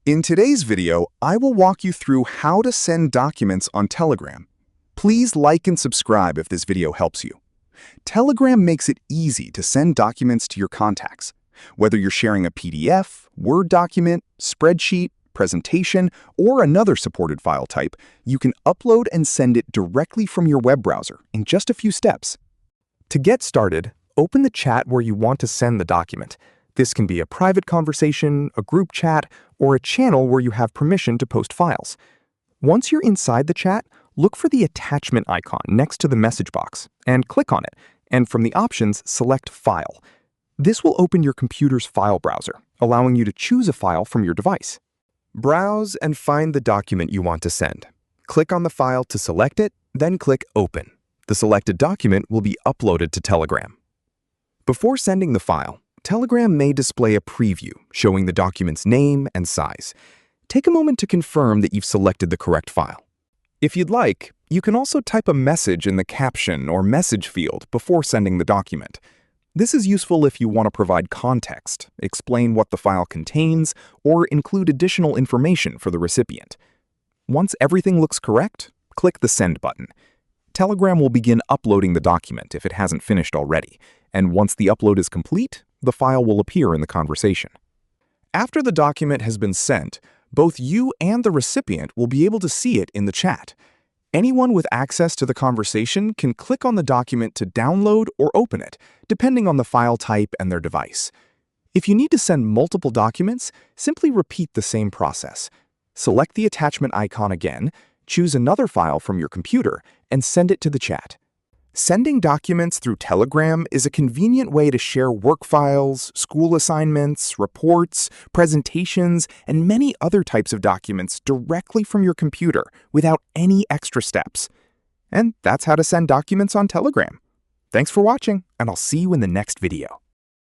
In today's video, I will walk you through how to send documents on Telegram. Please like and subscribe if this video helps you. Telegram makes it easy to send documents to your contacts. Whether you're sharing a PDF, Word document, spreadsheet, presentation, or another supported file type, you can upload and send it directly from your web browser in just a few steps. To get started, open the chat where you want to send the document. This can be a private conversation, a group chat, or a channel where you have permission to post files. Once you're inside the chat, look for the attachment icon next to the message box and click on it, and from the options, select File. This will open your computer's file browser, allowing you to choose a file from your device. Browse and find the document you want to send. Click on the file to select it, then click Open. The selected document will be uploaded to Telegram. Before sending the file, Telegram may display a preview showing the document's name and size. Take a moment to confirm that you've selected the correct file. If you'd like, you can also type a message in the caption or message field before sending the document. This is useful if you want to provide context, explain what the file contains, or include additional information for the recipient. Once everything looks correct, click the Send button. Telegram will begin uploading the document if it hasn't finished already, and once the upload is complete, the file will appear in the conversation. After the document has been sent, both you and the recipient will be able to see it in the chat. Anyone with access to the conversation can click on the document to download or open it, depending on the file type and their device. If you need to send multiple documents, simply repeat the same process. Select the attachment icon again, choose another file from your computer, and send it to the chat. Sending documents through Telegram is a convenient way to share work files, school assignments, reports, presentations, and many other types of documents directly from your computer without any extra steps. And that's how to send documents on Telegram. Thanks for watching, and I'll see you in the next video.